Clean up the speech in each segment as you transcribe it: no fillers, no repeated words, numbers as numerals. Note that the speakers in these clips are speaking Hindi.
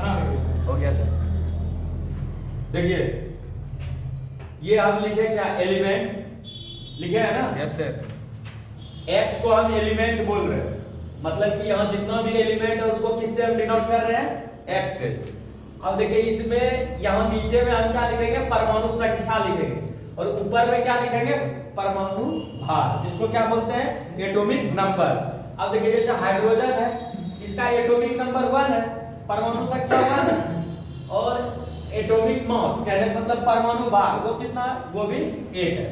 बना दीजिए। हो गया सर। देखिए ये हम लिखे क्या, एलिमेंट लिखे है ना। Yes sir. एक्स को हम एलिमेंट बोल रहे हैं, मतलब कि यहाँ जितना भी एलिमेंट है उसको किससे हम डिनोट कर रहे हैं, एक्स से। अब देखिए इसमें यहाँ नीचे में हम क्या लिखेंगे, परमाणु संख्या लिखेंगे, और ऊपर में क्या लिखेंगे, परमाणु भार, जिसको क्या बोलते हैं, एटॉमिक नंबर। अब देखिए जैसे हाइड्रोजन है, इसका एटॉमिक नंबर 1 है, परमाणु संख्या 1 है, और एटॉमिक मास कहने का मतलब परमाणु भार वो कितना है, वो भी 1 है।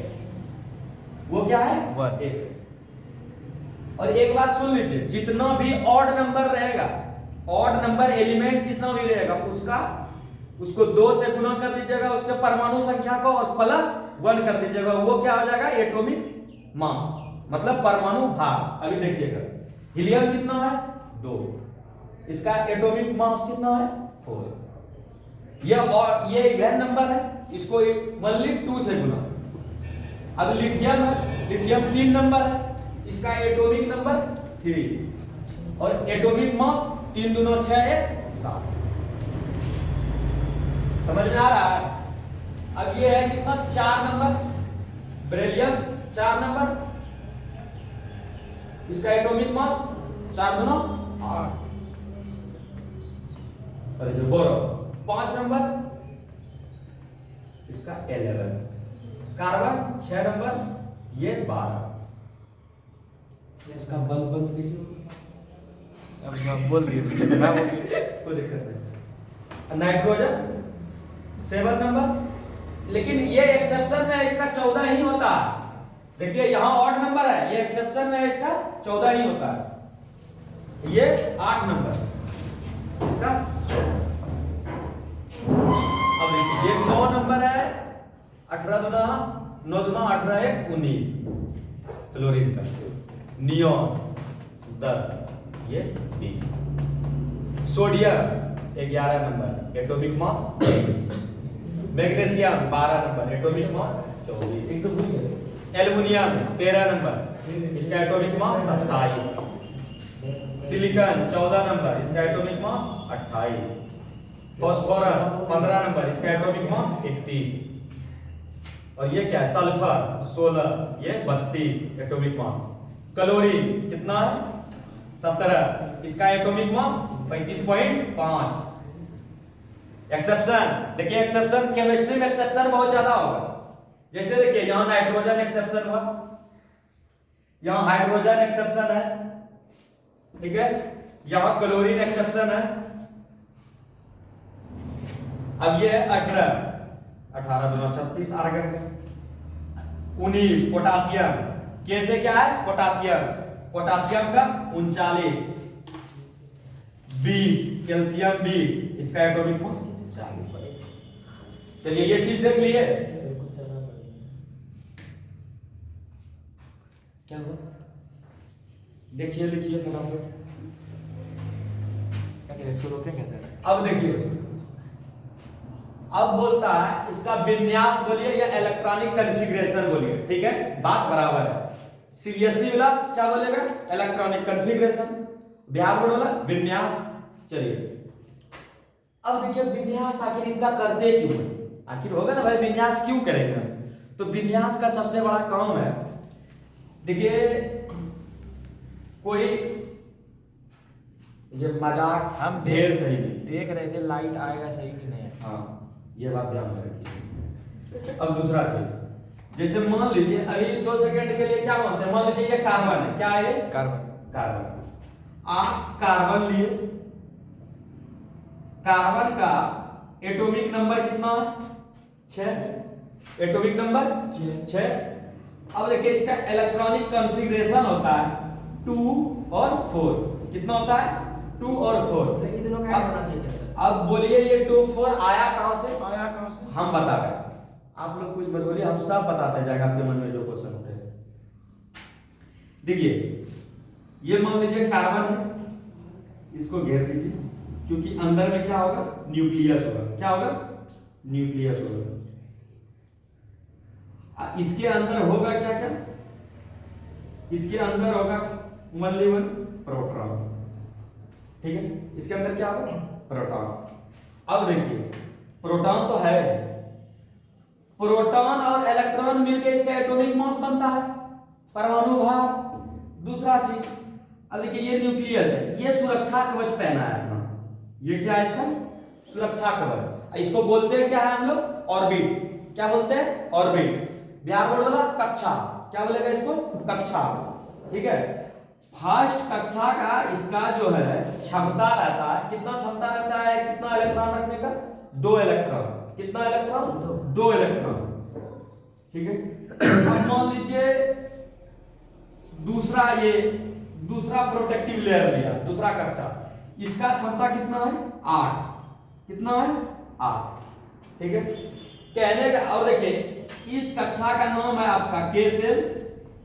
वो क्या है, 1। 1। और एक बात सुन लीजिए, जितना भी ऑड नंबर रहेगा, ऑड नंबर एलिमेंट जितना भी रहेगा उसको 2 से गुना कर दीजिएगा उसके परमाणु संख्या को, और प्लस 1 कर दीजिएगा, वो क्या हो जाएगा, एटॉमिक मास, मतलब परमाणु भार। अभी देखिएगा हीलियम कितना है, 2, इसका एटॉमिक मास कितना है, 4। ये इवन नंबर है, इसको ओनली 2 से गुना। अब लिथियम है, लिथियम 3 नंबर है, इसका एटॉमिक नंबर 3, और एटॉमिक मास 3 दूना 6, 1 7। समझ में आ रहा है। अब ये है कितना, 4 नंबर, बेरिलियम 4 नंबर, इसका एटॉमिक मास 4 दूना 8। अरे जो बोरोन 5 नंबर, इसका 11। कार्बन 6 नंबर, ये 12। इसका बंद किसी अब मैं बोल दिए, मैं बोल दिया। कोई दिक्कत नहीं। नाइट्रोजन 7 नंबर, लेकिन ये एक्सेप्शन में इसका 14 ही होता है। देखिए यहाँ ऑड नंबर है, ये एक्सेप्शन में इसका 14 ही होता है। ये 8 नंबर, इसका 16। अब देखिए ये 9 नंबर है, 18 दूना 9 दूना 18, 1 19, फ्लोरीन का। नियोन 10, ये 20। Sodium 11 number, atomic mass 23। Magnesium 12 number, atomic mass 24। Aluminium 13 number, इसका एटॉमिक मास 27। सिलिकॉन 14 नंबर, इसका एटॉमिक मास 28। फास्फोरस 15 नंबर, इसका एटॉमिक मास 31। और ये क्या है, सल्फर 16, ये 32 एटॉमिक मास। क्लोरीन कितना है, 17, इसका एटॉमिक मास 35.5। एक्सेप्शन देखिए, एक्सेप्शन केमिस्ट्री में एक्सेप्शन बहुत ज्यादा होगा। जैसे देखिए यहाँ नाइट्रोजन एक्सेप्शन हुआ, यहाँ हाइड्रोजन एक्सेप्शन है, ठीक है, यहाँ क्लोरीन एक्सेप्शन है। अब ये 18 दूना 36 आर्गन है। 19 पोटासियम, कैसे क्या है, पोटासियम, पोटासियम का 39। 20 कैल्शियम 20, इसका एटॉमिक मास 40। चलिए ये चीज देख लिए, क्या हुआ, देखिए लिखिए फटाफट। इसको रोकें कैसे? अब देखिए, अब बोलता है इसका विन्यास बोलिए या इलेक्ट्रॉनिक कॉन्फ़िगरेशन बोलिए, ठीक है, बात बराबर है। सीबीएसई वाला क्या बोलेगा, इलेक्ट्रॉनिक कॉन्फ़िगरेशन, बिहार बोर्ड वाला विन्यास। चलिए अब देखिए विन्यास आखिर इसका करते क्यों है, आखिर होगा ना भाई विन्यास क्यों करेंगे हम, तो विन्यास का सबसे बड़ा काम है, देखिए कोई ये मजाक हम ढेर सही नहीं, देख रहे थे लाइट आएगा सही कि नहीं। हाँ ये बात ध्यान में रखिए। अब दूसरा चीज, जैसे मान लीजिए अभी 2 सेकंड के लिए क्या मानते हैं, मान लीजिए ये कार्बन है, क्या है ये, कार्बन। कार्बन। आप कार्बन लिए, कार्बन का एटॉमिक नंबर कितना है, 6, एटॉमिक नंबर 6। अब देखिए इसका इलेक्ट्रॉनिक कॉन्फ़िगरेशन होता है 2 और 4, कितना होता है, 2 और 4। ये दोनों का होना चाहिए सर। अब बोलिए ये 2 4 आया कहां से, आया कहां से, हम बता रहे हैं, आप लोग कुछ मत बोलिए, हम सब बताते जाएंगे आपके मन में जो क्वेश्चन होते हैं। देखिए ये मान लीजिए कार्बन है, इसको घेर दीजिए, क्योंकि अंदर में क्या होगा, न्यूक्लियस होगा, क्या होगा, न्यूक्लियस होगा। इसके अंदर होगा क्या क्या, इसके अंदर होगा ओनली 1 प्रोटॉन, ठीक है, इसके अंदर क्या होगा, प्रोटॉन। अब देखिए प्रोटॉन तो है, प्रोटॉन और इलेक्ट्रॉन मिलकर इसका एटॉमिक मास बनता है, परमाणु भार। दूसरा चीज, अब देखिए ये न्यूक्लियस है, ये सुरक्षा कवच पहना है अपना, ये क्या है इसका सुरक्षा कवच। इसको बोलते हैं क्या है हम लोग ऑर्बिट, क्या बोलते हैं ऑर्बिट। बिहार बोर्ड वाला कक्षा, क्या बोलेगा इसको कक्षा, ठीक है। फर्स्ट कक्षा का इसका जो है क्षमता रहता है, कितना क्षमता रहता है, कितना इलेक्ट्रॉन रखने का, 2 इलेक्ट्रॉन। कितना इलेक्ट्रॉन, 2 इलेक्ट्रॉन, ठीक है। अब मान लीजिए दूसरा, ये दूसरा प्रोटेक्टिव लेयर लिया, दूसरा कक्षा, इसका क्षमता कितना है 8, कितना है 8, ठीक है। कहने का, और देखिए इस कक्षा का नाम है आपका के सेल,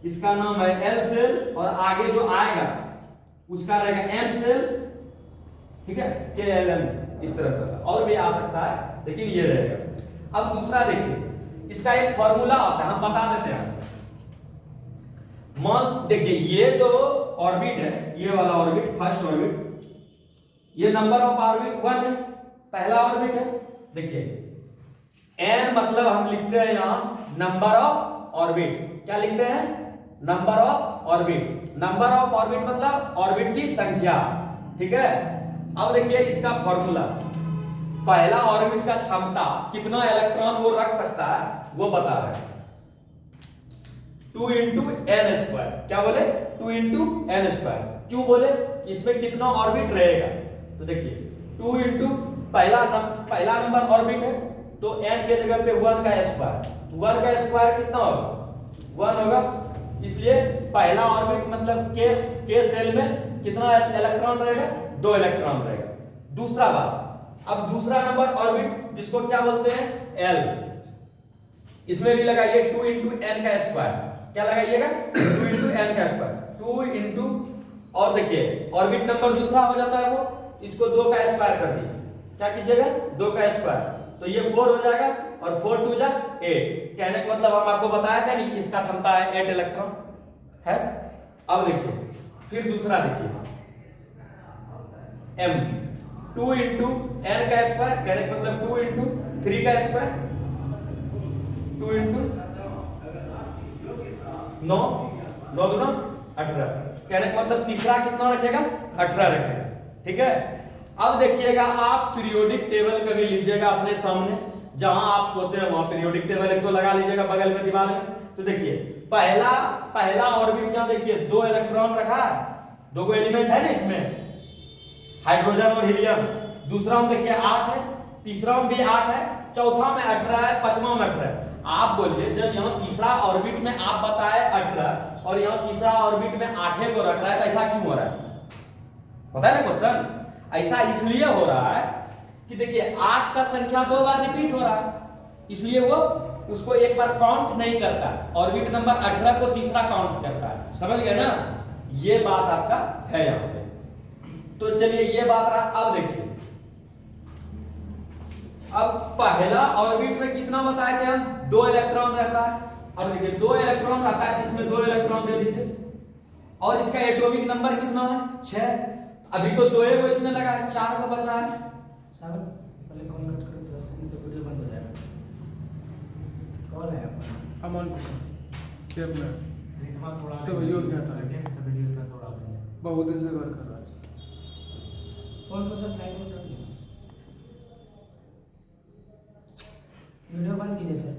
इसका नाम है एल सेल, और आगे जो आएगा उसका रहेगा एम सेल, ठीक है, के एल एम, इस तरह का और भी आ सकता है, लेकिन ये रहेगा। अब दूसरा देखिए, इसका एक फॉर्मूला होता है, हम बता देते हैं। मान देखिए ये जो ऑर्बिट है, ये वाला ऑर्बिट, फर्स्ट ऑर्बिट, ये नंबर ऑफ ऑर्बिट 1 है, पहला ऑर्बिट है। देखिए n मतलब हम लिखते हैं यहां नंबर ऑफ ऑर्बिट, क्या लिखते हैं number of orbit. Number of orbit मतलब ऑर्बिट की संख्या, ठीक है। अब देखिए इसका फॉर्मूला, पहला ऑर्बिट का क्षमता कितना इलेक्ट्रॉन वो रख सकता है वो बता रहे हैं, 2 × n², क्या बोले 2 × n²। क्यों बोले, इसमें कितना ऑर्बिट रहेगा, तो देखिए 2 × पहला नंबर ऑर्बिट है, तो n के जगह पे 1 का स्क्वायर, 1 का स्क्वायर कितना होगा 1 होगा, इसलिए पहला ऑर्बिट मतलब के सेल में कितना इलेक्ट्रॉन रहेगा, 2 इलेक्ट्रॉन रहेगा। दूसरा बात, अब दूसरा नंबर ऑर्बिट जिसको क्या बोलते हैं L, इसमें भी लगाइए 2 × n का स्क्वायर, क्या लगाइएगा 2 × n का स्क्वायर, 2 × और देखिए ऑर्बिट नंबर दूसरा हो जाता है वो, इसको 2 का स्क्वायर कर दीजिए, क्या कीजिएगा 2 का स्क्वायर, तो ये 4 हो जाएगा, और 4 2 जा 8। कहने का मतलब हम आपको बताया था नहीं, इसका क्षमता है 8 इलेक्ट्रॉन है। अब देखिए फिर दूसरा देखिए m, 2 × n का स्क्वायर, कहने का मतलब 2 × 3 का स्क्वायर, 2 × 9, 9 दूना 18, कहने का मतलब तीसरा कितना रखेगा 18 रखेगा, ठीक है। अब देखिएगा आप पीरियोडिक टेबल कभी लीजिएगा अपने सामने, जहां आप सोते हैं वहां पीरियोडिक टेबल एक तो लगा लीजिएगा बगल में दीवार में। तो देखिए पहला ऑर्बिट यहां देखिए 2 इलेक्ट्रॉन रखा है, 2 एलिमेंट है ना इसमें, हाइड्रोजन और हीलियम। दूसरा में देखिए 8 है, तीसरा में भी 8 है, चौथा में 18 है, पांचवा में 18 है। आप बोलिए जब यहाँ तीसरा ऑर्बिट में आप बताए 18 और यहाँ तीसरा ऑर्बिट में 8 को रख रहा है, तो ऐसा क्यों हो रहा है, होता है ना क्वेश्चन। ऐसा इसलिए हो रहा है कि देखिए 8 का संख्या 2 बार रिपीट हो रहा है, इसलिए वो उसको एक बार काउंट नहीं करता, ऑर्बिट नंबर 18 को तीसरा काउंट करता है, समझ गए ना, ये बात आपका है यहाँ पे। तो चलिए ये बात रहा। अब देखिए अब पहला ऑर्बिट में कितना बताए थे हम, 2 इलेक्ट्रॉन रहता है। अब देखिए 2 इलेक्ट्रॉन रहता है, इसमें 2 इलेक्ट्रॉन दे दीजिए, और इसका एटॉमिक नंबर कितना है 6। अभी तो 2 को इसने लगाया, 4 को बच रहा है। साहब पहले कॉल कट करो तो उससे तो वीडियो बंद हो जाएगा। कॉल है आपका अमन को सेव में सब वीडियो क्या था बहुत दिन से वर्क कर रहा है। फोन को सब लाइट में कर दिया, वीडियो बंद कीजिए सर।